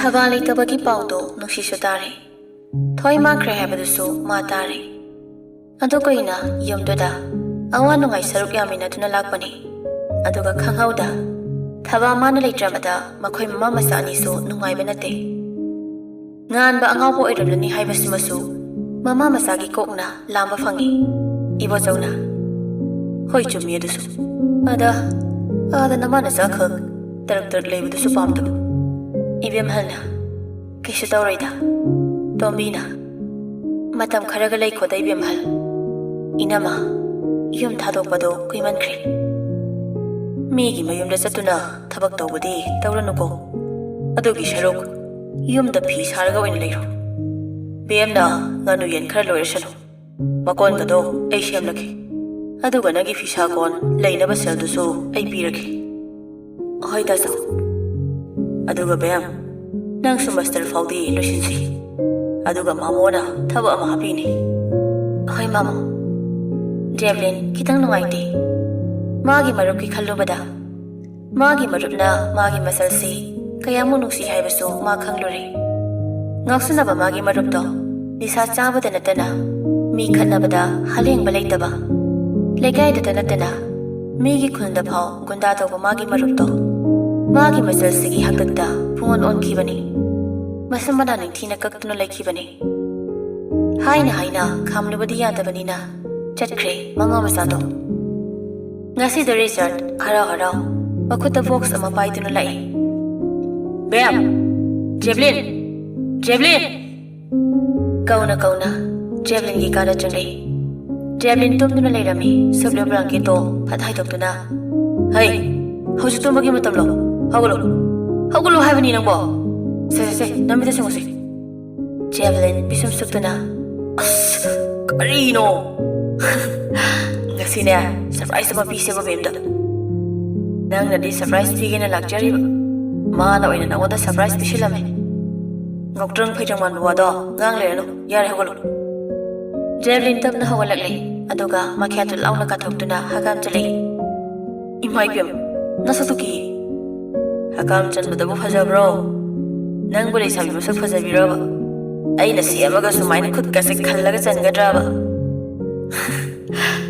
Thaba leitabagi paudo nushishu tare. Thoi makre habadusu ma tare. Adu koina yumduda awa nungai saruk yamina tuna lakpani. Aduga khanghauda thaba mana leitramada makhoi mama masa ani so nungai banate. Ngan ba angau bo iramlani haibasimasu mama masagi kokna lamba fangi. Ibo zauna. Hoi chumi adusu. Ada namana sakhak tarak leibudusu pamdu. Ibem halna kishu tawraida tombina matam kharaga lei khoda ibem hal inama yum thadokpado kuimankre migi mayumda chatuna thabak tawbudi tawranuko adugi sharuk yumda phi sarga oina leiro bemna nganu yen khara loirasanu makon gado ei semlaki aduga nagi phi sakon leina basal dusu ei piraki hoi da sa aduga bem nang semester faudi losinsi aduga mamona thaba ama hapini hoi mama Devlin kitang nungaiti magi marup ki khallubada magi marupna magi masalsi kayamu nungsi haibasu ma khanglure ngaksunaba magi marup do nisa chabada natana mi khanabada haleng balaitaba lekai da natana migi khunda phau gunda to magi marup do magi masalsigi hakakta phone on kibani masamana ningthina kaktuna laikibani haina khamlubadi yadabanina chatkre mama masado ngasi the result hara makuta box ama paiduna lai bam Javelin kauna Javelin gi kana changai Javelin tumduna lairami sablo brangke to phathai tokduna hai hoju tumagi matamlo haugulo haibani nangbo se namida sengosi Javelin bisum suktuna karino ngasi ne surprise ba pise ba bemda nang na di surprise pigena lakjari ma na oina na oda surprise pishilame ngoktrang phijangman wado ngang le no yare hogolo Javelin tamna hogolakle aduga makhatul launa ka thoktuna hagam chale imai pem nasatuki hagam chanbada bu phajabro nang bole sabi masak phajabiraba aina siamaga sumaina khud ka se khallaga changadraba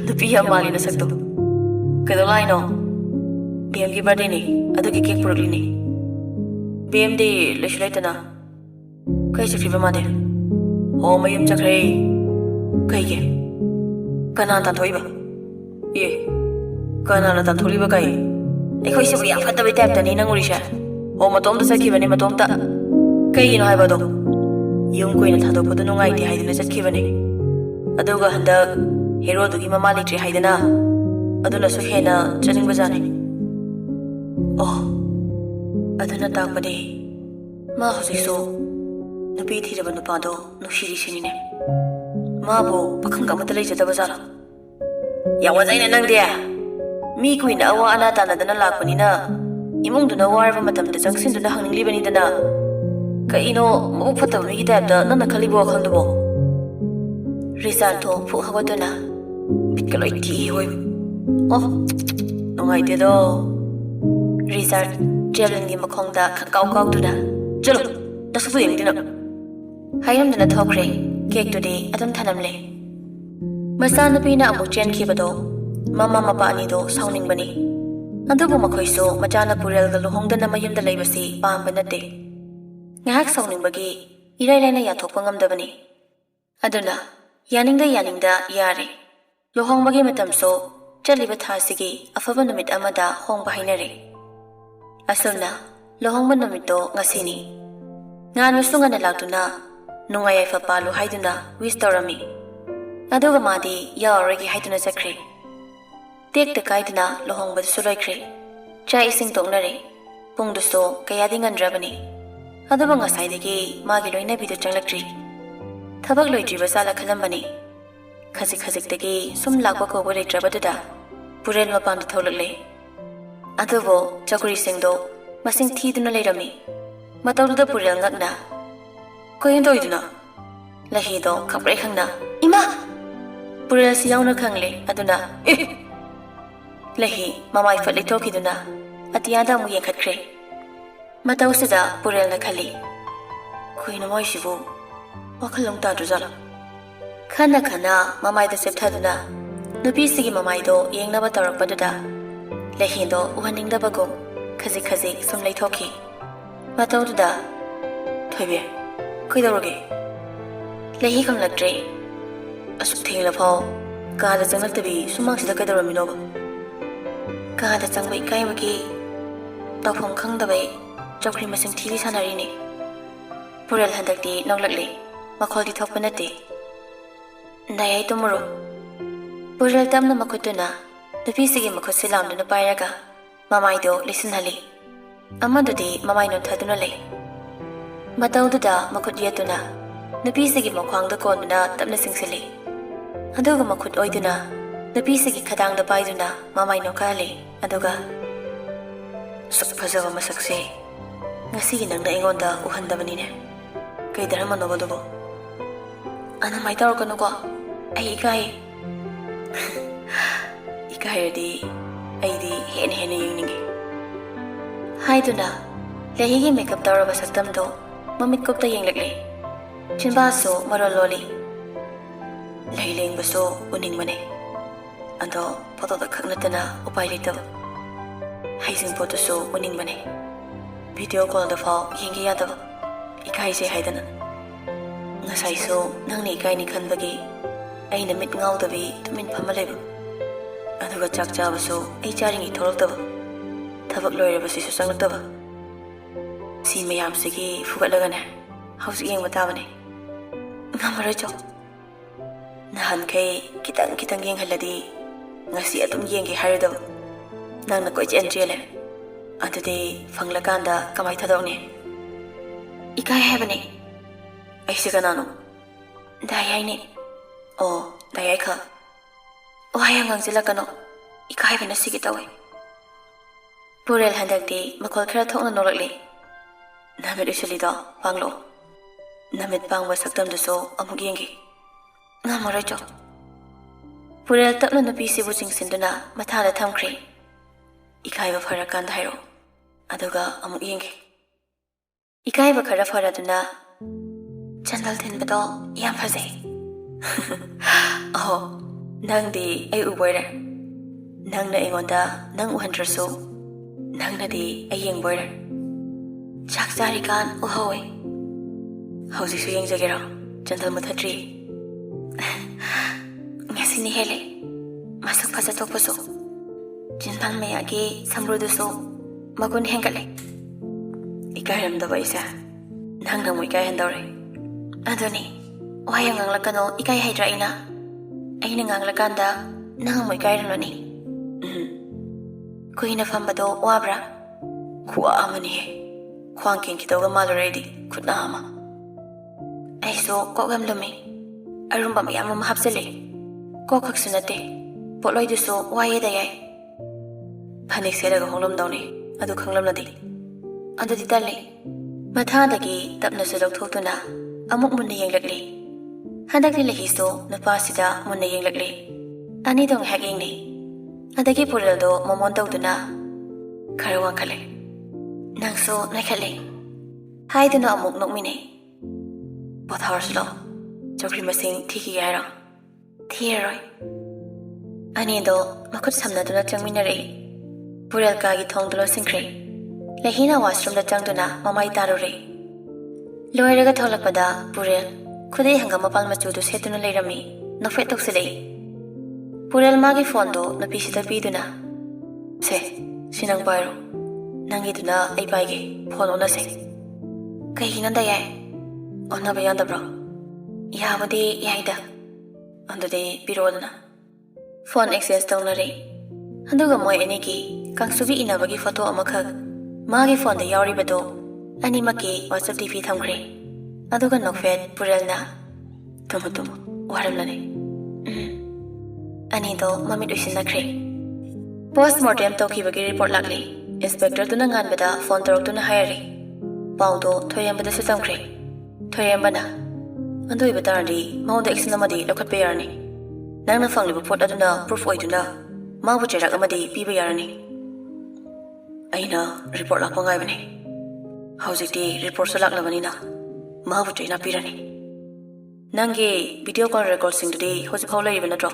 Dupi mali na sakto kadolai no BM ki birthday ni adugi cake purli ni BM de leshlaitana kai se fiba made o mayum chakre kai ge kana ta thoiba ye kana na ta tholiba kai ekhoi se ya fatta beta ta ni nanguri sha o matom da sakhi bani matom ta kai no haiba do yum koina thado podu nungai ti haidina sakhi bani aduga handa hero dugi mama litri haidana aduna so hena chaning bajane oh aduna takpade ma hosi so nupi thiraba nupa do nushiri sinine ma bo pakhang kamata lei jata bazara yawa zaina nang dia mi kuina awa ana tana dana lakpani na imung duna warba matam da jangsin duna hangning libani dana ka ino mo phata mi gita da nana khalibo khandubo result to phu hawaduna bitkaloi ti hoi oh nongai de do result Javelin gi makhongda khakau duna chalo tasu yeng dina hayam dana thokre cake today adam thanamle masana pina amu chen khibado mama mapa ani do sauning bani adubu makhoi so machana purel ga lohongdana mayumda leibasi pamba nate ngahak sauning bagi irai laina ya thokpa ngamdabani aduna yaningda yare lohongbagi matam so chaliba thasigi afaba numit amada hongba hainare asulna lohongba numit do ngasini ngan musunga na lagtuna nunga Yaiphabi lu haiduna wish torami aduga madi yawregi haiduna sakre tek ta kaiduna lohongba suroikre chai ising tongnare pungdu so kayadi ngandrabani aduba ngasaidagi magi loina bidu changlakri thabak loidriba sala khalambani khajik tagi sum lakwa ko bore trabadada puren mapan tholakle adubo chakuri singdo masing thiduna leirami matawda purel ngakna koyendo iduna lahi do khapre khangna ima purel si yauna khangle aduna lahi mamai fatli thokiduna atiyada mu yenkhatkre matawsida purel na khali Queen Moishibu, Wakalum Tadruzala. Kana Mamai the Septaduna, Nubisi Mamaido, Yang Navatar Paduda, Lehindo, Waning the Bago, Kazi, some late hockey. Matoda, Thoibi, Kuidorogi. Lehikam Lactre, a subtain of all, God is enough to be so much the Gadaramino. God is some way Kaimaki, Topon Kang the way, Jokri missing TV Sanarini. Purel Handaki, Nogli, Macaulay Topanati. Naya tomorrow. Purel Damna Makutuna, the Pisigi Makusilam in the Payaga, Mamaido, listen Ali. Amadudi, Mamaino Tadunale. Matauda, Makudiatuna, the Pisigi Mokwang the Gonduna, the missing silly. Aduga Makut Oiduna, the Pisigi Kadang the Baiduna, Mamaino Kali, Aduga. Supazova Masakse. Nasi nang naingonda uhanda manine. Kay darama nobodobo. Ana may tawag ko nuko. Ay ikay. Ikay di ay di hen yung ningi. Hay duna. Lahigi makeup tawag ba sa tamdo. Mamit ko ta yung lagli. Chinbaso marololi. Lahiling baso uning mane. Ando potodak na tana upay lito. Haising po to so uning mane. Video call the fall, Yingi Yadava. Ikai say Haidana. Nasai so, Nangni Gaini Kanbagi. Ain the mid ngau the be to min Pamalib. Aduga Chak Java so, a jarring it Torotava. Tavak lawyer was his Sangatava. See me am Siki, Fugalagana. House Yang Matavani. Namarajo Nahan Kay, Kitang Yang Haladi. Nasi Atum Yangi Haridava. Nang Nakoich and Jele. Antade Fanglakanda Kamai Tadoni. Ikai Heaveni. I Siganano. Diane. Oh, Diaka. Oh, I am Zilakano. Ikai Vena Sigitawe. Purel Handakti, Makol Keraton Norley. Namid Ushalido, Banglo. Namid Bang was Sakdam the so, Amugingi. Namorajo. Purel Taplan the PC watching Sinduna, Matala Tamcree. Ikai of Harakan Hiro. Aduga amuk yingi. Ikai ba khara faraduna. Chandal tin bato yam faze. Oh, nang di ay uboyra. Nang na ingonda nang uhandraso. Nang na di ay yung boyra. Chak zari kan uhawe. Hausi su yung jagero. Chandal matadri. Ngasi ni hele. Masuk pasatok paso. Jinpang mayagi samruduso. Magun hengkale. Ikaram the Vaisa. Nang Wika and Dore. Adoni. Why ang Lakano, Ikai Hydraina? Aining ang Lakanda, Nang Wikarani. Queen of Hambado, Wabra. Kua Amani. Quanking Kitoga Maloredi, Kudama. I saw Kogam Lumi. Arumbam Yamam Hapsele. Kokaksunate. Poloiduso, why they? Panic said a holum downy. Adu Kanglamadi. Under the Dali. Matadagi, Tapnasudok Totuna, Amuk Mundayang Lagli. Handakli Lahisto, Napasida, Mundayang Lagli. Anidong Hagingni. Adagi Pureldo, Momonto Duna. Karawankale. Nangso, Nakale. Haiduna Amuk Nokmine. Both Horselo. Jokrimasing Tiki Yara. Tieroi. Anido, Makut Samnaduna Changminare. Purel Kagi Tong Dolo Sincre. Lahina was from the Tangduna, Mamai Tarore. Loiraga Tolapada, Purel, Kude Hangamapal Machu to Setuna Lerami, no Fetoxile. Purel Magi Fondo, no Pisita Piduna. Se, Sinang Biro, Nangiduna, a Bagi, Ponona Se. Kahina Daye, Onabayanda Bro. Yavadi Yaida, under the Birodana. Phone access Donare. Handuga Moy Eniki. Kang subi inabagi photo amakag magi phone da yauri bado ani maki WhatsApp TV thamkre aduga nokfet purelna tumutum waramlane ani do mamit usinakre postmortem tokibagi report lakli inspector tuna ngan bada phone torok tuna hayari paudo thoyam bada sutamkre thoyam bana andoi batardi mauda action amadi lokhat payarni nangna phangli report aduna proof oiduna Mabu Jarak Amadi, Piba Yarani. Aina, report Lapangai. How's it? Report Salak Lavanina. mabu traina pirani. Nangi video call recording today hoji phau lai bana tro.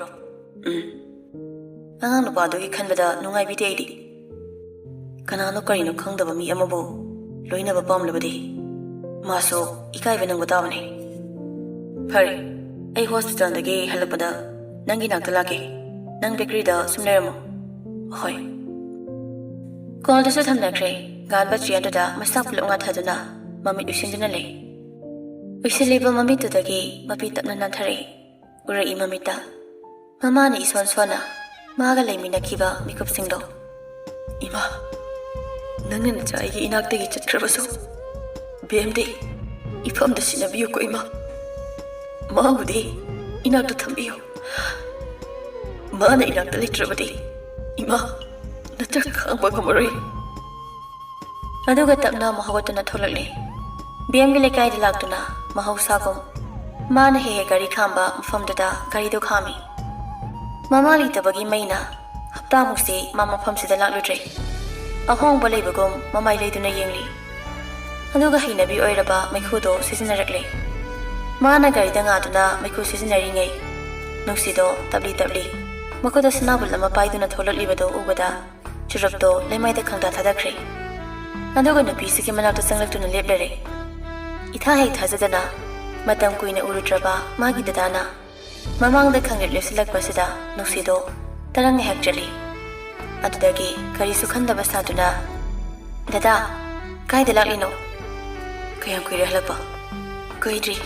Angang nupa do gi khanbada nungai bi teidi. Kanano karino khangdaba mi amabo loina ba pam labadi. Maso ikai benang batawani. Phari ai hospital dagi halakpada nangi nakta lake. Nang bakery da sumleramo. Hoi. Call da sa thamnakre gan ba chian da masak pulunga thaduna mami usindina le. Usiliba mami to dagi mapi tapna nanthare. Ura I mamita. Mama ni iswan swana. Maga lay minakiba mikup singdo. Ima. Nangin cha ay inakta gi chatkrabaso. BMD. Ifam da sinabiyo ko ima. Maamudi inakta thambiyo. Mana inakta litrabadi. Ima. Nachak khangba kamari. Aduga tapna mahawatuna tholakle. BMG lekai dilaktuna mahausagum. Mana he gari khamba mafamdada gari do khami. Mama li tabagi maina hapta musi mama famsida lakludre. Ahong balay bagum mamay layduna yengli. Aduga hinabi oiraba maikhudo sisinnarakle. Mana gari da nga duna maikhu sisinnaringay. Nungsido tabli. Makoda sanabul ama paiduna tholaklibado ubada churabdo lemay da khangda thadakre. Aduga nupi siki manakta sanglaktuna leplare. Itha hei thazadana matam kuina urudraba magi dadana. Mamang da khangit lepsilakpasida nungsido tarang hek jali. Adudagi kari sukhanda basatuna. Dada, kai da laklino. Kayang kuiri halapa. Kuidri.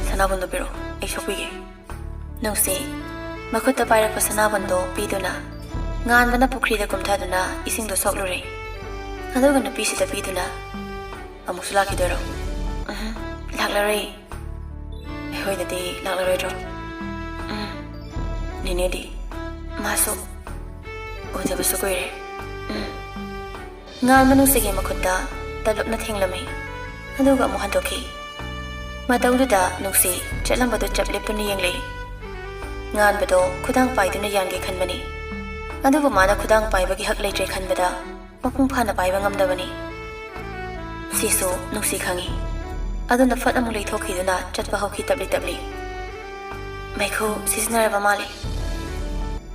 Sanabundo biro, ay shopige. Nungsi, makuta pairak pa sanabundo piduna. Ngaan ba na pukri da kumthaduna ising do soklure. Aduga nupisida piduna. Amusulaki daro. Laklare. Hoy dati laklare dro. Ninedi. Maso. Uda ba sukoire. Ngaan manung sige makuta talok na thinglami. Aduga mo handoki. Matawduda nungsi chatlam bado chaplip to niyengli. Ngaan bado khudang paidu na yange khanbani. Aduga mana khudang pai bagi hak leitre khanbada mapung phana pai ba ngamdabani. Siso nungsi khangi. Aduna fat amu leithoki duna chatpa hokhi tabli. Maikho sisinaraba mali.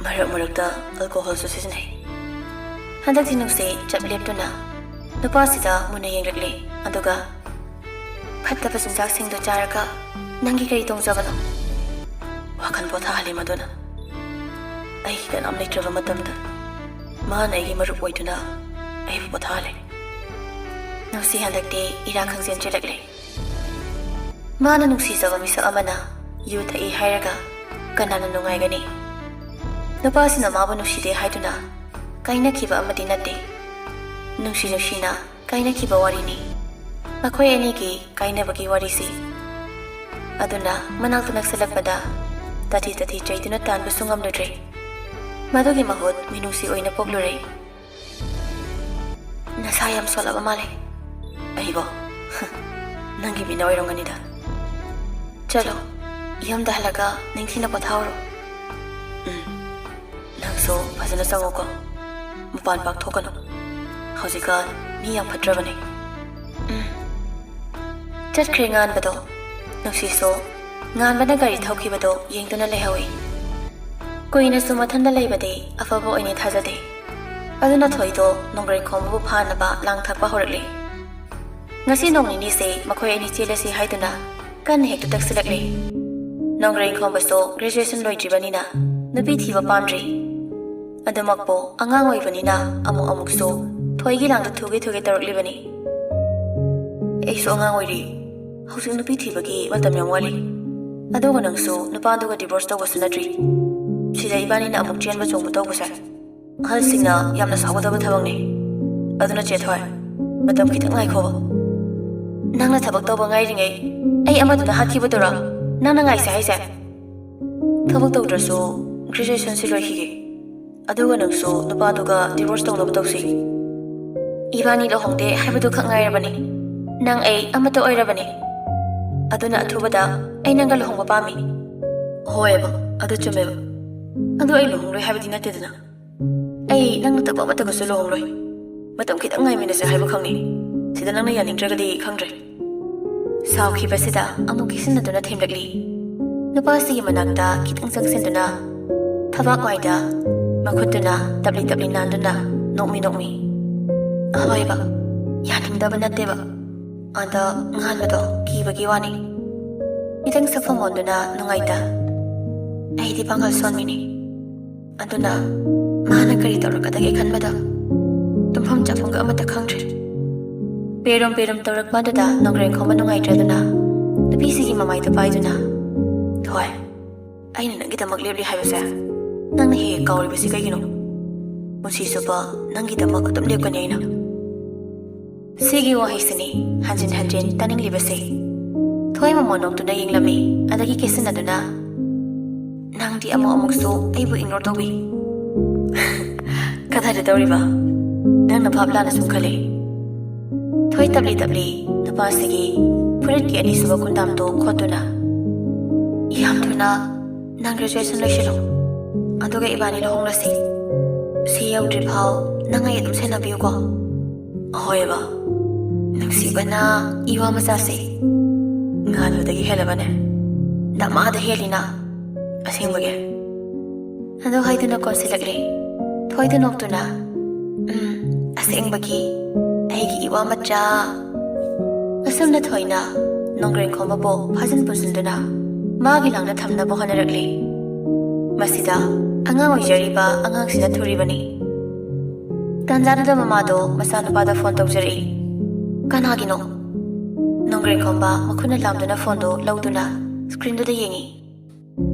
Marak-marakta alcohol su sisinay. Handak tinungsi chaplip to na. Nupasida muna yenglagli. Aduga Phattaba sinjak singdo charaka nangi kari tongzabano. Wakan pothahali maduna. Ai kanam leitraba matamda. Mana ai marup oiduna ai pothahali. Nungsi handakte ira khangsen chelakle. Mana nungsi zaba misa amana yuta I hairaga kanana nungai gani. Nupasina mabu nukside haiduna kaina kiba amadi nate. Nuksina kaina kiba warini. Makoy anigi kaina bagi warisi. Aduna manakta nagsalakpada tati chayduna tanba sungamnudre. Madugi mahod minusi oina poglure. Nasayam solaba male. Aibo. Nangi binawairong ganida. Chalo, yamda halaga ningthina pathauro. Nangso fazana sangoko. Mapan pak thokano. Haujikan mi yam phatrabani. Chatkre ngan bado. Nungsiso ngan bana gari thauki bado yengduna lehawi. Koina sumathanda leibade afabo oine thajade. Aduna thoido nongrai khombu phanaba langthakpa horakle. Ngasi nongni se makhoi ani chelasi haiduna kan hektu taksilakle. Nongrai khombaso graduation loitribanina nupi thiba pamdri. Adumakpo angang oibanina amukso thoigi langda thuge taruklibani. Eiso angang oiri hausin nupi thibagi matam yam wali. Aduga nangso nupanduga divorce tawbasu natri. Sida ibanina amuk chenba chongbu tawbasa. Ahalsingna yamna sawadaba thabangni. Aduna chethoy matam khitang ngaikhoba. Nangna thabak tawba ngairingai ai amaduna hathibadura nangna ngaise haise. Thabak tawdraso graduation si loihige. Aduga nangso nupaduga divorce tawnaba tawsi. Ibani lohongde haibadu khak ngairabani. Nang ai amato oirabani. Aduna athubada ai nanga lohongba pami. Hoyeba adu chumeba. Adu ai lohongloi habadi natedana. Ai nangna taba matagasu lohongloi. Matam khitang ngai minase haiba khangni. Sida nangna yaningdragadi khangdre. Saukibasida amuk kisinaduna themlakli. Nupasigi manakta kitang sangsinduna. Thabak waida makhutuna tabli nanduna nokmi. Ahoiba yaningdaba natteba. Anda nganbado kibagi wani. Itang sakfamonduna nungaita. Aidi pangal sonmini. Anduna mana kari tawrakadagi khanbada. Tumpham chafungga amata khangdre. Perum tawrak madada nongreng khoma nungaitraduna. Nupisigi mamaita paiduna. Thoi. Aina nangidamak lebli haibase. Nangna he kauribasi kaigino. Munsi suba nangidamak atum lepkani aina. Sigi wahisini hanjin taning libase. Thoi mamonok tuna yenglami adagi kesinaduna. Nangdi amuk so aibu ignore tobi. Kadhari tawriba. Nangna bhablana sumkhale. Thoi tabli napasigi furit ki ani suba kundamdo khotuna. Yamduna nang graduation loishilo. Aduga ibani lohonglasi. Si yaudri phau nangai adum senabiyo ko. Ahoiba. Nagsibana iwa masase. Nganudagi helabane. Damada helina. Asingwage. Ado haiduna konsilagli. Thoida noktuna. Asingbagi. Aigi iwa macha. Asumna thoina. Nongreng khomabo phajin pusinduna. Magi langna thamna bohanaragli. Masida angang oijariba angang sina thuribani. Tanjana mamado masanupada phone tawjari. Kanagino. Nongreng khomba makhuna lamduna phone do lauduna screen do yengi.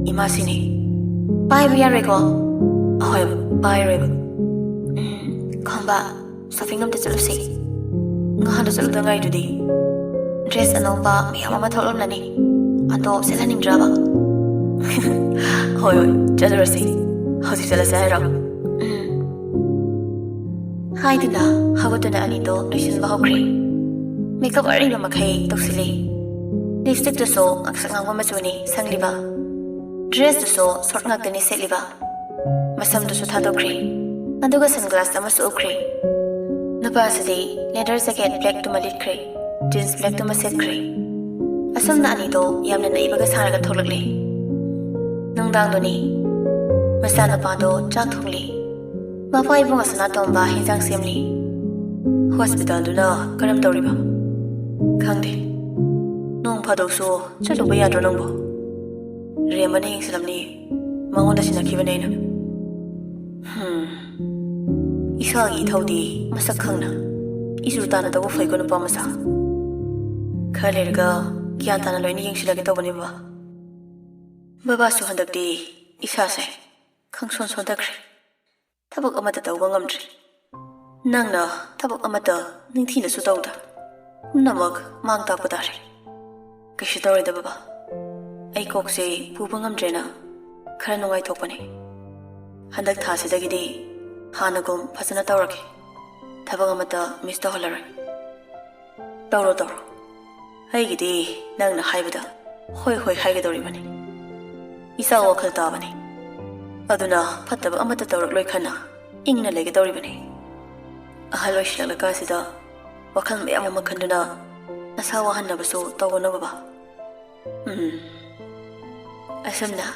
Imasini. Bye reko. Ahoy bye reko. Khomba shopping am chalusi. Ngahanda chaluda ngai dudi. Dress anomba miyama matholomnani. Ando selaning draba. Hoy chalarasi. Hosi chalase hairo. Haidina hawatuna anido loisin bahokri. Makeup ariba makai toksili. Lipstick to so aksangwa masuni sangliba. Dress to so sort ngakani setliba. Masam to so thadokri. Aduga sunglass amasu ukri. Napasadi leather jacket black to malitkri. Jeans black to masetkri. Asam na anido yamna naibaga saraga tholakli. Nungdangdoni masana pado chak thongli. Mapai bunga sana tomba hinjang semli. Hospital duna karam tawriba. Khangde. Nung phadok so chaluba yadro nangbo. Remana yengsilamni mangonda sinakibane na. Isagi thawdi masak khangna. Isu tana dawo fai kono pamasa. Khalerga gyan tana loini yengsilage tawbani ba. Baba su handakdi isa se khangson sondakri. Tabak amata tawba ngamdri. Nangna tabak amata ningthina su tawda. Namak mang takpadari. Kashi tawrida baba. Ay kokse puba ngamdrena khara nungai thokpani. Handak thasidagidi hanagum phasana tawraki. Tabak amata miss tahollarai. Tawro. Aigidi nangna haibada hoi haigadoribani. Isa wakal tabani. Aduna fattaba amata tawrak loi khana ingna legadoribani. Ahal oishlaka sida wakal mayam ama khanduna nasa wahannabasu tawna baba. Asamna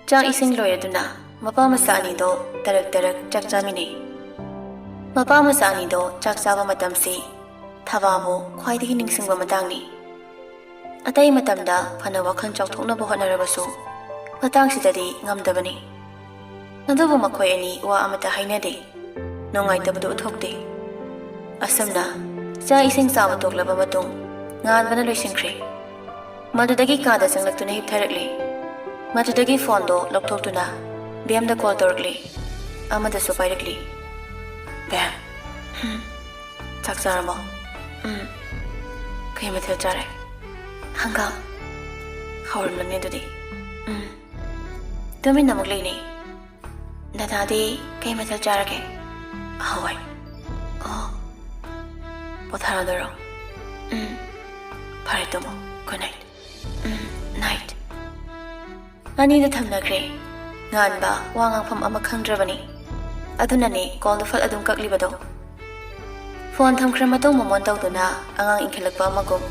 chang ising loyaduna mapa masani do tarak chak chamini. Mapa masani do chak chaba matamsi thababo khwaidagi ningsingba matangni. Atai matamda phana wakhal chawthokna bo hanarabasu matang sidadi ngamdabani. Nadubu makhoi ani wa amata hainade nongai tabdu uthokde. Asamna cha ising sawa toklaba matung ngan bana loisinkre. Madudagi kada sanglaktuna hiptharakli. Madudagi phone do lokthokuna BM da call torkli. Amada so pairakli. Bam. Chakcharamo. Kai mathil chare. Hangam. Hawram lamne dudi. Tumin namuk leini. Dadadi kai mathil charake. Hawai. Oh. Potharadaro. Pare tomo. Good night. Night. Ani da thamnakre. Nganba wangang pham ama khangdrabani. Adunani call do fal adum kaklibado. Phone thamkhra matong momon tawduna angang inkhalakpa amagum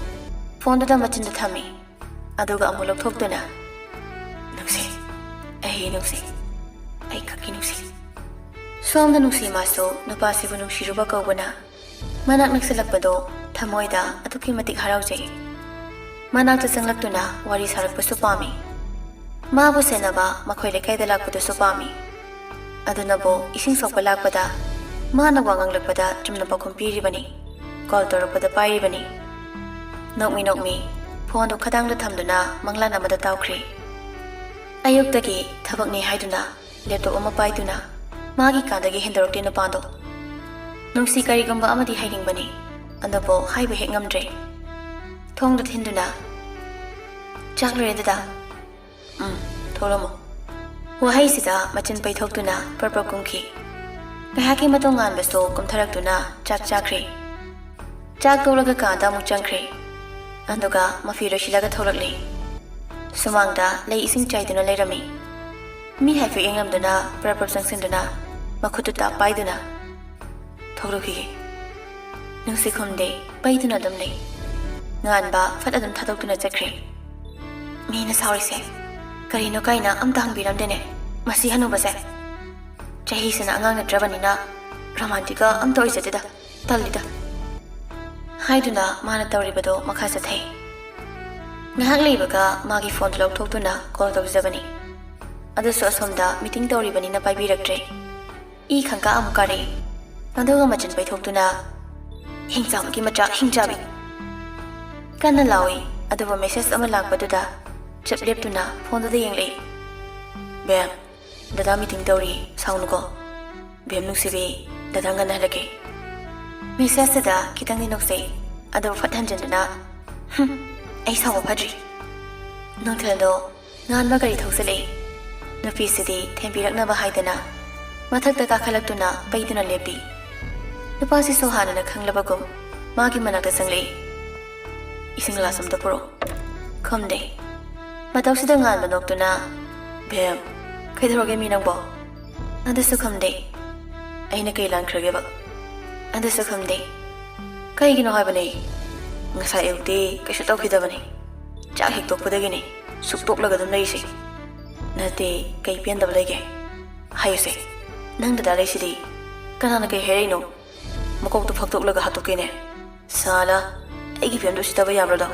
ꯐꯣꯟꯗꯨꯗ ꯃꯆꯤꯟꯗ ꯊꯝꯃꯤ ꯑꯗꯨꯒ ꯑꯃꯨꯛ ꯂꯧꯊꯣꯛꯇꯨꯅ ꯅꯨꯡꯁꯤ ꯑꯩ ꯅꯨꯡꯁꯤ ꯑꯩ ꯈꯛꯀꯤ ꯅꯨꯡꯁꯤ ꯁꯣꯝꯗ ꯅꯨꯡꯁꯤ ꯃꯥꯁꯨ ꯅꯨꯄꯥꯁꯤꯕꯨ ꯅꯨꯡꯁꯤꯔꯨꯕ ꯀꯧꯕꯅ ꯃꯅꯥꯛ ꯅꯛꯁꯤꯜꯂꯛꯄꯗꯣ ꯊꯃꯣꯏꯗ ꯑꯗꯨꯛꯀꯤ ꯃꯇꯤꯛ ꯍꯔꯥꯎꯖꯩ ꯃꯅꯥꯛꯇ ꯆꯪꯂꯛꯇꯨꯅ ꯋꯥꯔꯤ ꯁꯥꯔꯛꯄꯁꯨ ꯄꯥꯝꯃꯤ ꯃꯥꯕꯨ ꯁꯦꯟꯅꯕ ꯃꯈꯣꯏ ꯂꯩꯀꯥꯏꯗ ꯂꯥꯛꯄꯗꯨꯁꯨ ꯄꯥꯝꯃꯤ ꯑꯗꯨꯅꯕꯨ ꯏꯁꯤꯡ ꯁꯣꯛꯄ ꯂꯥꯛꯄꯗ ꯃꯥꯅ ꯋꯥ ꯉꯥꯡꯂꯛꯄꯗ ꯆꯨꯝꯅ ꯄꯥꯎꯈꯨꯝ ꯄꯤꯔꯤꯕꯅꯤ ꯀꯣꯜ ꯇꯧꯔꯛꯄꯗ ꯄꯥꯏꯔꯤꯕꯅꯤ ꯅꯣꯛꯃꯤ ꯐꯣꯟꯗꯨ ꯈꯗꯥꯡꯗ ꯊꯝꯗꯨꯅ ꯃꯪꯂꯥꯟ ꯑꯃꯗ ꯇꯥꯎꯈ꯭ꯔꯤ ꯑꯌꯨꯛꯇꯒꯤ ꯊꯕꯛꯅꯤ ꯍꯥꯏꯗꯨꯅ ꯂꯦꯞꯇꯣꯞ ꯑꯃ ꯄꯥꯏꯗꯨꯅ ꯃꯥꯒꯤ ꯀꯥꯗꯒꯤ ꯍꯦꯟꯗꯣꯔꯛꯇꯦ ꯅꯨꯄꯥꯗꯣ ꯅꯨꯡꯁꯤ ꯀꯔꯤꯒꯨꯝꯕ ꯑꯃꯗꯤ ꯍꯥꯏꯅꯤꯡꯕꯅꯤ ꯑꯗꯨꯕꯨ ꯍꯥꯏꯕ ꯍꯦꯛ ꯉꯝꯗ꯭ꯔꯦ ꯊꯣꯡꯗ ꯊꯤꯟꯗꯨꯅ ꯆꯥꯛ ꯂꯣꯏꯔꯦ ꯗꯗꯥ ꯊꯣꯛꯂꯝꯃꯣ ꯋꯥꯍꯩꯁꯤꯗ ꯃꯆꯤꯟ ꯄꯩꯊꯣꯛꯇꯨꯅ ꯄꯔꯄꯔ ꯀꯨꯝꯈꯤ ꯉꯥꯏꯍꯥꯛꯀꯤ ꯃꯇꯨꯡ ꯉꯥꯟꯕꯁꯨ ꯀꯨꯝꯊꯔꯛꯇꯨꯅ ꯆꯥꯛ ꯆꯥꯈ꯭ꯔꯤ ꯆꯥꯛ ꯇꯣꯛꯂꯒ ꯀꯥꯗ ꯑꯃꯨꯛ ꯆꯪꯈ꯭ꯔꯤ ꯑꯗꯨꯒ ꯃꯐꯤ ꯂꯣꯏꯁꯤꯜꯂꯒ ꯊꯣꯛꯂꯛꯂꯤ ꯁꯨꯃꯥꯡꯗ ꯂꯩ ꯏꯁꯤꯡ ꯆꯥꯏꯗꯨꯅ ꯂꯩꯔꯝꯃꯤ ꯃꯤ ꯍꯥꯏꯐꯦꯠ ꯌꯦꯡꯂꯝꯗꯨꯅ ꯄꯔꯄꯔ ꯆꯪꯁꯤꯟꯗꯨꯅ ꯃꯈꯨꯠꯇꯨ ꯄꯥꯏꯗꯨꯅ ꯊꯣꯛꯂꯛꯈꯤꯒꯦ ꯅꯨꯡꯁꯤ ꯈꯨꯝꯗꯦ ꯄꯩꯗꯨꯅ ꯑꯗꯨꯝ ꯂꯩ ꯉꯥꯟꯕ ꯐꯠ ꯑꯗꯨꯝ ꯊꯥꯗꯣꯛꯇꯨꯅ ꯆꯠꯈ꯭ꯔꯤ ꯃꯤꯅ ꯁꯥꯎꯔꯤꯁꯦ ꯀꯔꯤꯅꯣ ꯀꯥꯏꯅ ꯑꯝꯇ ꯍꯪꯕꯤꯔꯝꯗꯦꯅꯦ ꯃꯁꯤ ꯍꯅꯨꯕꯁꯦ ꯆꯍꯤꯁꯤꯅ ꯑꯉꯥꯡ ꯅꯠꯇ꯭ꯔꯕꯅꯤꯅ ꯔꯣꯃꯥꯟꯇꯤꯛꯀ ꯑꯝꯇ ꯑꯣꯏꯖꯗꯦꯗ ꯇꯜꯂꯤꯗ ꯍꯥꯏꯗꯨꯅ ꯃꯥꯅ ꯇꯧꯔꯤꯕꯗꯣ ꯃꯈꯥ ꯆꯠꯊꯩ ꯉꯥꯏꯍꯥꯛ ꯂꯩꯕꯒ ꯃꯥꯒꯤ ꯐꯣꯟꯗꯨ ꯂꯧꯊꯣꯛꯇꯨꯅ ꯀꯣꯜ ꯇꯧꯖꯕꯅꯤ ꯑꯗꯨꯁꯨ ꯑꯁꯣꯝꯗ ꯃꯤꯇꯤꯡ ꯇꯧꯔꯤꯕꯅꯤꯅ ꯄꯥꯏꯕꯤꯔꯛꯇ꯭ꯔꯦ ꯏ ꯈꯪꯀꯥ ꯑꯃꯨꯛ ꯀꯥꯔꯛꯏ ꯑꯗꯨꯒ ꯃꯆꯤꯟ ꯄꯩꯊꯣꯛꯇꯨꯅ ꯍꯤꯡꯆꯥꯕꯒꯤ ꯃꯆꯥ ꯍꯤꯡꯆꯥꯕꯤ ꯀꯟꯅ ꯂꯥꯎꯏ ꯑꯗꯨꯕꯨ ꯃꯦꯁꯦꯖ ꯑꯃ ꯂꯥꯛꯄꯗꯨꯗ ꯆꯞ ꯂꯦꯞꯇꯨꯅ ꯐꯣꯟꯗꯨꯗ ꯌꯦꯡꯂꯛꯏ ꯕꯦꯝ ꯗꯗꯥ ꯃꯤꯇꯤꯡ ꯇꯧꯔꯤ ꯁꯥꯎꯅꯨꯀꯣ ꯕꯦꯝ ꯅꯨꯡꯁꯤꯕꯤ ꯗꯗꯥ ꯉꯟꯅ ꯍꯜꯂꯛꯀꯦ ꯃꯦꯁꯦꯖꯇꯨꯗ ꯈꯤꯇꯪꯗꯤ ꯅꯣꯛꯆꯩ ꯑꯗꯨꯕꯨ ꯐꯠ ꯍꯟꯖꯤꯟꯗꯨꯅ ꯑꯩ ꯁꯥꯎꯕ ꯐꯗ꯭ꯔꯤ ꯅꯨꯡꯊꯤꯜꯗꯣ ꯉꯥꯟꯕ ꯒꯥꯔꯤ ꯊꯧꯖꯤꯜꯂꯛꯏ ꯅꯨꯄꯤꯁꯤꯗꯤ ꯊꯦꯝꯕꯤꯔꯛꯅꯕ ꯍꯥꯏꯗꯅ ꯃꯊꯛꯇ ꯀꯥꯈꯠꯂꯛꯇꯨꯅ ꯄꯩꯗꯨꯅ ꯂꯦꯞꯄꯤ ꯅꯨꯄꯥꯁꯤꯁꯨ ꯍꯥꯟꯅꯅ ꯈꯪꯂꯕꯒꯨꯝ ꯃꯥꯒꯤ ꯃꯅꯥꯛꯇ ꯆꯪꯂꯛꯏ ꯏꯁꯤꯡ ꯒ꯭ꯂꯥꯁ ꯑꯝꯇ ꯄꯨꯔꯛꯑꯣ ꯈꯨꯝꯗꯦ ꯃꯇꯧꯁꯤꯗ ꯉꯥꯟꯕ ꯅꯣꯛꯇꯨꯅ ꯕꯦꯝ ꯀꯩꯗꯧꯔꯒꯦ ꯃꯤ ꯅꯪꯕꯣ ꯑꯗꯨꯁꯨ ꯈꯨꯝꯗꯦ ꯑꯩꯅ ꯀꯩ ꯂꯥꯟꯈ꯭ꯔꯒꯦꯕ ꯑꯗꯨꯁꯨ ꯈꯨꯝꯗꯦ ꯀꯩꯒꯤꯅꯣ ꯍꯥꯏꯕꯅꯦ ꯉꯁꯥꯏ ꯑꯌꯨꯛꯇꯤ ꯀꯩꯁꯨ ꯇꯧꯈꯤꯗꯕꯅꯤ ꯆꯥꯛ ꯍꯦꯛ ꯇꯣꯛꯄꯗꯒꯤꯅꯤ ꯁꯨꯛꯇꯣꯛꯂꯒ ꯑꯗꯨꯝ ꯂꯩꯔꯤꯁꯦ ꯅꯠꯇꯦ ꯀꯩ ꯄꯦꯟꯗꯕ ꯂꯩꯒꯦ ꯍꯥꯏꯌꯨꯁꯦ ꯅꯪ ꯗꯗꯥ ꯂꯩꯁꯤꯗꯤ ꯀꯅꯥꯅ ꯀꯩ ꯍꯥꯏꯔꯛꯏꯅꯣ ꯃꯀꯣꯛꯇꯣ ꯐꯛꯇꯣꯛꯂꯒ ꯍꯥꯠꯇꯣꯛꯀꯦꯅꯦ ꯁꯥꯂꯥ ꯑꯩꯒꯤ ꯐꯤꯕꯝꯗꯨ ꯎꯁꯤꯠꯇꯕ ꯌꯥꯕ꯭ꯔꯗꯣ